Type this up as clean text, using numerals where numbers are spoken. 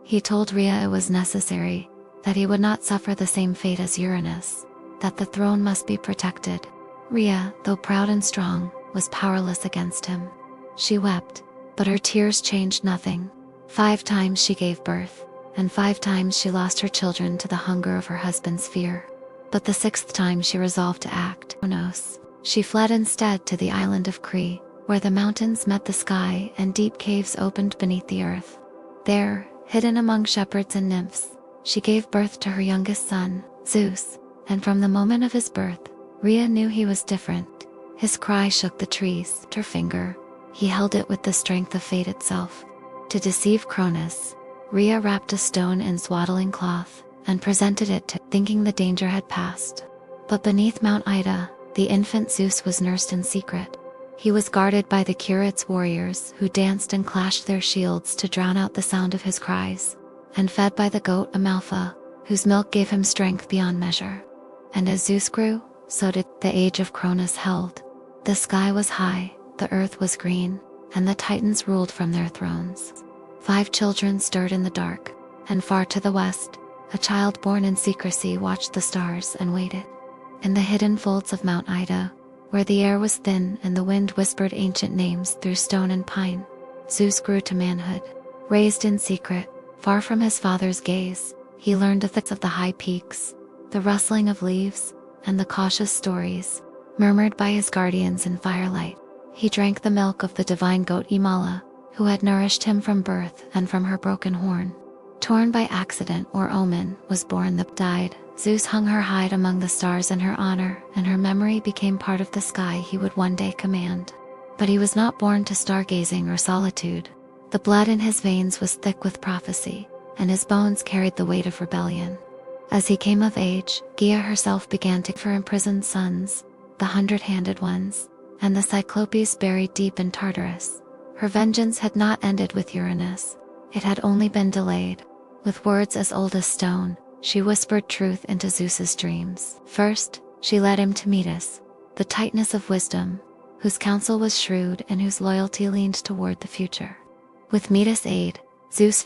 He told Rhea it was necessary, that he would not suffer the same fate as Uranus, that the throne must be protected. Rhea, though proud and strong, was powerless against him. She wept, but her tears changed nothing. 5 times she gave birth, and 5 times she lost her children to the hunger of her husband's fear. But the 6th time she resolved to act. She fled instead to the island of Crete, where the mountains met the sky and deep caves opened beneath the earth. There, hidden among shepherds and nymphs, she gave birth to her youngest son, Zeus, and from the moment of his birth, Rhea knew he was different. His cry shook the trees. Her finger, he held it with the strength of fate itself. To deceive Cronus, Rhea wrapped a stone in swaddling cloth and presented it to, thinking the danger had passed. But beneath Mount Ida, the infant Zeus was nursed in secret. He was guarded by the curate's warriors who danced and clashed their shields to drown out the sound of his cries, and fed by the goat Amalpha, whose milk gave him strength beyond measure. And as Zeus grew, so did the age of Cronus held. The sky was high, the earth was green, and the Titans ruled from their thrones. 5 children stirred in the dark, and far to the west, a child born in secrecy watched the stars and waited. In the hidden folds of Mount Ida, where the air was thin and the wind whispered ancient names through stone and pine, Zeus grew to manhood. Raised in secret, far from his father's gaze, he learned of the high peaks, the rustling of leaves, and the cautious stories murmured by his guardians in firelight. He drank the milk of the divine goat Imala, who had nourished him from birth, and from her broken horn, torn by accident or omen, was born the died. Zeus hung her hide among the stars in her honor, and her memory became part of the sky he would one day command. But he was not born to stargazing or solitude. The blood in his veins was thick with prophecy, and his bones carried the weight of rebellion. As he came of age, Gaia herself began to for imprisoned sons, the 100-handed ones, and the Cyclopes buried deep in Tartarus. Her vengeance had not ended with Uranus. It had only been delayed. With words as old as stone, she whispered truth into Zeus's dreams. First, she led him to Metis, the Titaness of wisdom, whose counsel was shrewd and whose loyalty leaned toward the future. With Metis' aid, Zeus